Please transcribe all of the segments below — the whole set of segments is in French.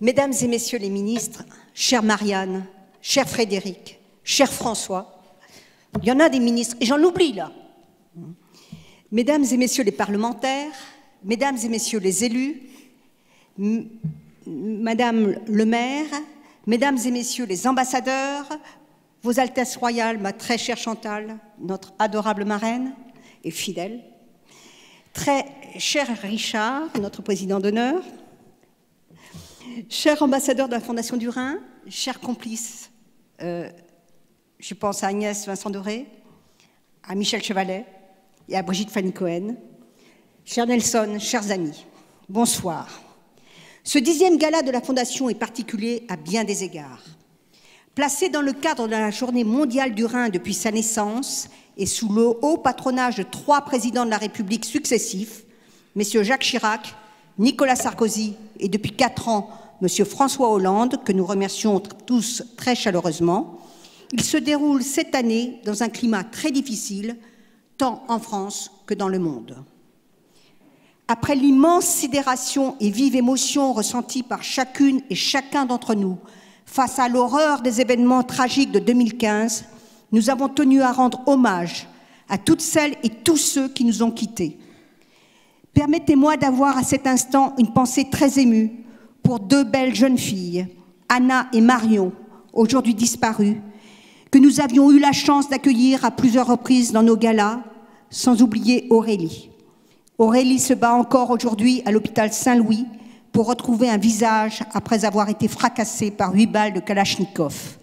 Mesdames et messieurs les ministres, chère Marianne, cher Frédéric, cher François, il y en a des ministres, et j'en oublie là. Mesdames et messieurs les parlementaires, mesdames et messieurs les élus, madame le maire, mesdames et messieurs les ambassadeurs, vos Altesses royales, ma très chère Chantal, notre adorable marraine et fidèle, très cher Richard, notre président d'honneur, cher ambassadeur de la Fondation du Rhin, chers complices, je pense à Agnès Vincent-Doré, à Michel Chevalet et à Brigitte Fanny Cohen, cher Nelson, chers amis, bonsoir. Ce 10e gala de la Fondation est particulier à bien des égards. Placé dans le cadre de la Journée mondiale du Rhin depuis sa naissance et sous le haut patronage de 3 présidents de la République successifs, messieurs Jacques Chirac, Nicolas Sarkozy et depuis 4 ans, monsieur François Hollande, que nous remercions tous très chaleureusement, il se déroule cette année dans un climat très difficile, tant en France que dans le monde. Après l'immense sidération et vive émotion ressentie par chacune et chacun d'entre nous face à l'horreur des événements tragiques de 2015, nous avons tenu à rendre hommage à toutes celles et tous ceux qui nous ont quittés. Permettez-moi d'avoir à cet instant une pensée très émue pour 2 belles jeunes filles, Anna et Marion, aujourd'hui disparues, que nous avions eu la chance d'accueillir à plusieurs reprises dans nos galas, sans oublier Aurélie. Aurélie se bat encore aujourd'hui à l'hôpital Saint-Louis pour retrouver un visage après avoir été fracassée par 8 balles de Kalachnikov.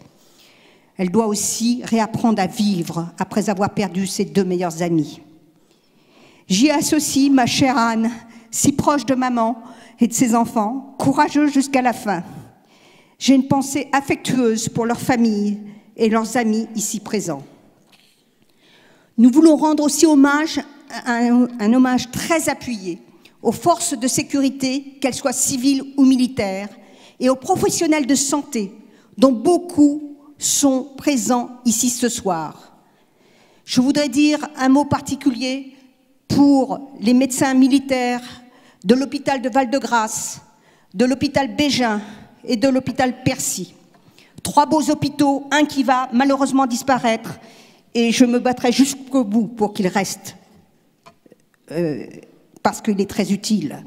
Elle doit aussi réapprendre à vivre après avoir perdu ses 2 meilleures amies. J'y associe ma chère Anne, si proche de maman et de ses enfants, courageuse jusqu'à la fin. J'ai une pensée affectueuse pour leurs familles et leurs amis ici présents. Nous voulons rendre aussi hommage, un hommage très appuyé aux forces de sécurité, qu'elles soient civiles ou militaires, et aux professionnels de santé, dont beaucoup sont présents ici ce soir. Je voudrais dire un mot particulier pour les médecins militaires de l'hôpital de Val-de-Grâce, de l'hôpital Bégin et de l'hôpital Percy. 3 beaux hôpitaux, un qui va malheureusement disparaître, et je me battrai jusqu'au bout pour qu'il reste, parce qu'il est très utile.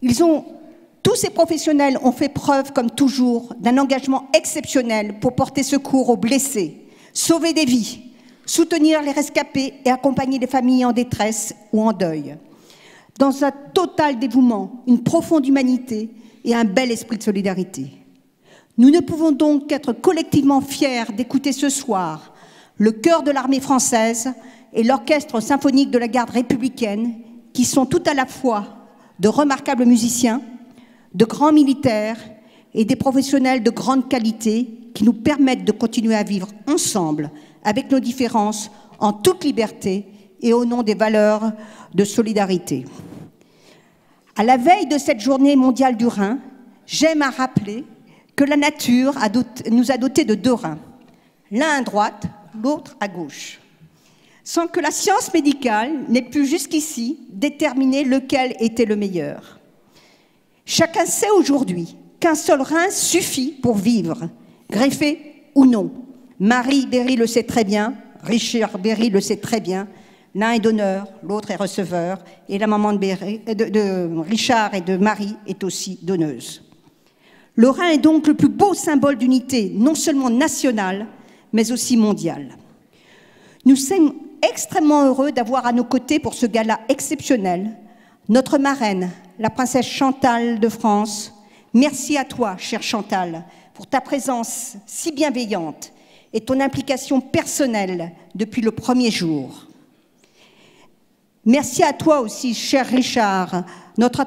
Tous ces professionnels ont fait preuve, comme toujours, d'un engagement exceptionnel pour porter secours aux blessés, sauver des vies, soutenir les rescapés et accompagner les familles en détresse ou en deuil. Dans un total dévouement, une profonde humanité et un bel esprit de solidarité. Nous ne pouvons donc qu'être collectivement fiers d'écouter ce soir le chœur de l'armée française et l'orchestre symphonique de la garde républicaine, qui sont tout à la fois de remarquables musiciens, de grands militaires et des professionnels de grande qualité qui nous permettent de continuer à vivre ensemble avec nos différences en toute liberté et au nom des valeurs de solidarité. À la veille de cette journée mondiale du Rhin, j'aime à rappeler que la nature nous a dotés de 2 reins, l'un à droite, l'autre à gauche, sans que la science médicale n'ait pu jusqu'ici déterminer lequel était le meilleur. Chacun sait aujourd'hui qu'un seul rein suffit pour vivre, greffé ou non. Marie Berry le sait très bien, Richard Berry le sait très bien, l'un est donneur, l'autre est receveur, et la maman de Richard et de Marie est aussi donneuse. Le Rhin est donc le plus beau symbole d'unité, non seulement nationale, mais aussi mondiale. Nous sommes extrêmement heureux d'avoir à nos côtés pour ce gala exceptionnel notre marraine, la princesse Chantal de France. Merci à toi, chère Chantal, pour ta présence si bienveillante et ton implication personnelle depuis le premier jour. Merci à toi aussi, cher Richard, notre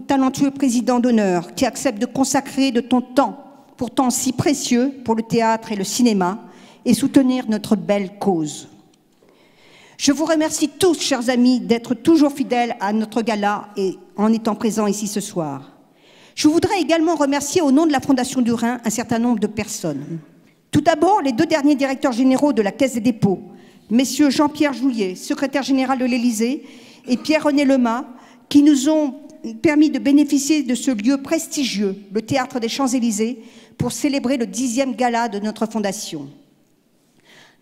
talentueux président d'honneur, qui accepte de consacrer de ton temps, pourtant si précieux, pour le théâtre et le cinéma, et soutenir notre belle cause. Je vous remercie tous, chers amis, d'être toujours fidèles à notre gala et en étant présents ici ce soir. Je voudrais également remercier au nom de la Fondation du Rhin un certain nombre de personnes. Tout d'abord, les 2 derniers directeurs généraux de la Caisse des dépôts, messieurs Jean-Pierre Jouyet, secrétaire général de l'Élysée, et Pierre-René Lemas, qui nous ont permis de bénéficier de ce lieu prestigieux, le Théâtre des Champs-Élysées, pour célébrer le 10e gala de notre fondation.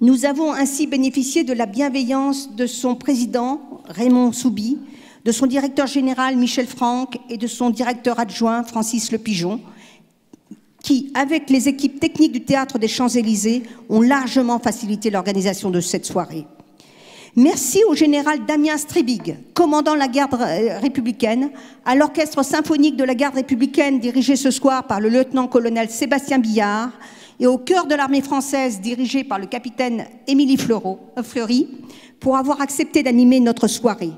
Nous avons ainsi bénéficié de la bienveillance de son président, Raymond Soubi, de son directeur général, Michel Franck, et de son directeur adjoint, Francis Le Pigeon, qui, avec les équipes techniques du Théâtre des Champs-Élysées, ont largement facilité l'organisation de cette soirée. Merci au général Damien Stribig, commandant la garde républicaine, à l'orchestre symphonique de la garde républicaine dirigé ce soir par le lieutenant-colonel Sébastien Billard, et au cœur de l'armée française dirigé par le capitaine Émilie Fleury, pour avoir accepté d'animer notre soirée.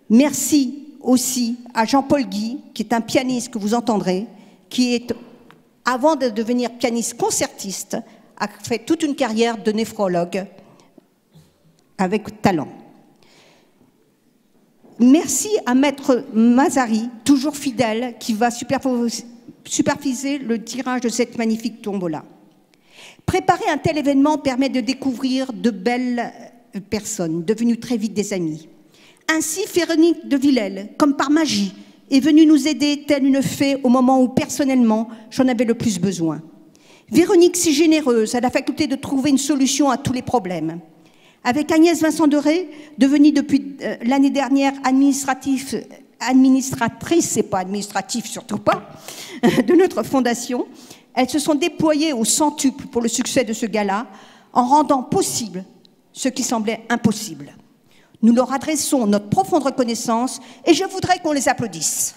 Merci aussi à Jean-Paul Guy, qui est un pianiste que vous entendrez, qui est, avant de devenir pianiste concertiste, a fait toute une carrière de néphrologue avec talent. Merci à Maître Mazari, toujours fidèle, qui va superviser le tirage de cette magnifique tombola. Préparer un tel événement permet de découvrir de belles personnes, devenues très vite des amis. Ainsi, Véronique de Villèle, comme par magie, est venue nous aider telle une fée au moment où, personnellement, j'en avais le plus besoin. Véronique, si généreuse, a la faculté de trouver une solution à tous les problèmes. Avec Agnès Vincent-Doré, devenue depuis l'année dernière administratrice, et pas administrative surtout pas, de notre fondation, elles se sont déployées au centuple pour le succès de ce gala, en rendant possible ce qui semblait impossible. Nous leur adressons notre profonde reconnaissance et je voudrais qu'on les applaudisse.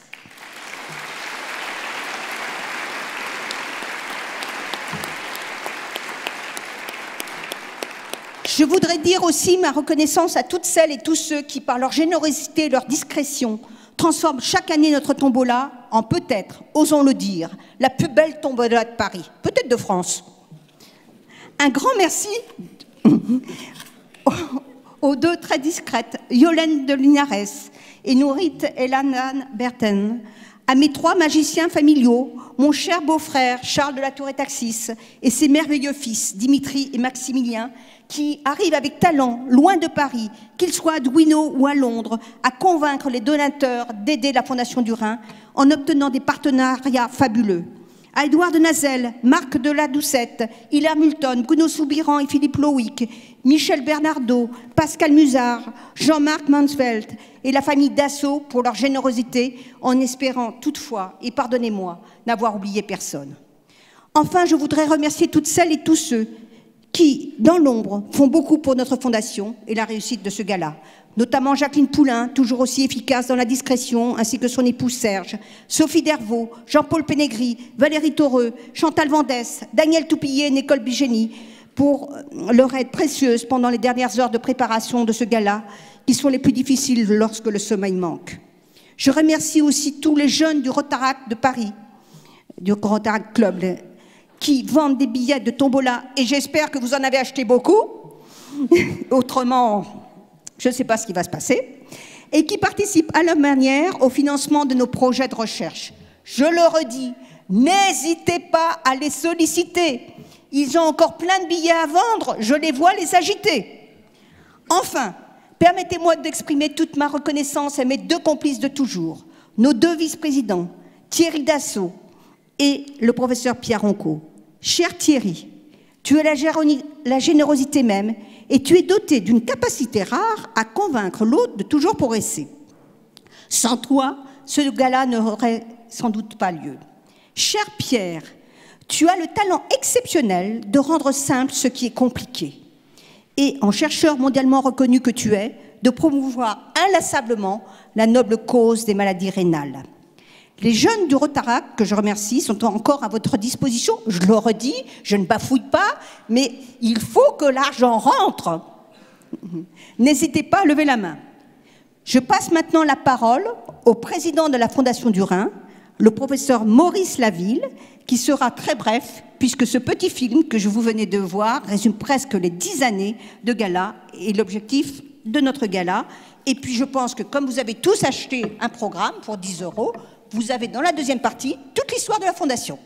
Je voudrais dire aussi ma reconnaissance à toutes celles et tous ceux qui, par leur générosité et leur discrétion, transforment chaque année notre tombola en peut-être, osons le dire, la plus belle tombola de Paris, peut-être de France. Un grand merci aux deux très discrètes, Yolène de Linares et Nourit Elana Berten, à mes trois magiciens familiaux, mon cher beau-frère Charles de la Tour-et-Taxis et ses merveilleux fils, Dimitri et Maximilien, qui arrivent avec talent, loin de Paris, qu'ils soient à Douineau ou à Londres, à convaincre les donateurs d'aider la Fondation du Rhin en obtenant des partenariats fabuleux. À Édouard de Nazel, Marc de la Doucette, Hilaire Multon, Bruno Soubiran et Philippe Loïc, Michel Bernardo, Pascal Musard, Jean-Marc Mansfeld et la famille Dassault pour leur générosité, en espérant toutefois, et pardonnez-moi, n'avoir oublié personne. Enfin, je voudrais remercier toutes celles et tous ceux qui, dans l'ombre, font beaucoup pour notre fondation et la réussite de ce gala. Notamment Jacqueline Poulain, toujours aussi efficace dans la discrétion, ainsi que son épouse Serge, Sophie Dervaux, Jean-Paul Pénégry, Valérie Taureux, Chantal Vendès, Daniel Toupillet et Nicole Bigény, pour leur aide précieuse pendant les dernières heures de préparation de ce gala, qui sont les plus difficiles lorsque le sommeil manque. Je remercie aussi tous les jeunes du Rotaract de Paris, du Rotaract Club, qui vendent des billets de tombola, et j'espère que vous en avez acheté beaucoup, autrement, je ne sais pas ce qui va se passer, et qui participent à leur manière au financement de nos projets de recherche. Je le redis, n'hésitez pas à les solliciter. Ils ont encore plein de billets à vendre, je les vois les agiter. Enfin, permettez-moi d'exprimer toute ma reconnaissance à mes deux complices de toujours, nos deux vice-présidents, Thierry Dassault et le professeur Pierre Roncaud. Cher Thierry, tu as la générosité même et tu es doté d'une capacité rare à convaincre l'autre de toujours progresser. Sans toi, ce gala n'aurait sans doute pas lieu. Cher Pierre, tu as le talent exceptionnel de rendre simple ce qui est compliqué. Et en chercheur mondialement reconnu que tu es, de promouvoir inlassablement la noble cause des maladies rénales. Les jeunes du Rotaract, que je remercie, sont encore à votre disposition. Je le redis, je ne bafouille pas, mais il faut que l'argent rentre. N'hésitez pas à lever la main. Je passe maintenant la parole au président de la Fondation du Rhin, le professeur Maurice Laville, qui sera très bref, puisque ce petit film que je vous venez de voir résume presque les 10 années de gala et l'objectif de notre gala. Et puis je pense que comme vous avez tous acheté un programme pour 10 €, vous avez dans la deuxième partie toute l'histoire de la Fondation.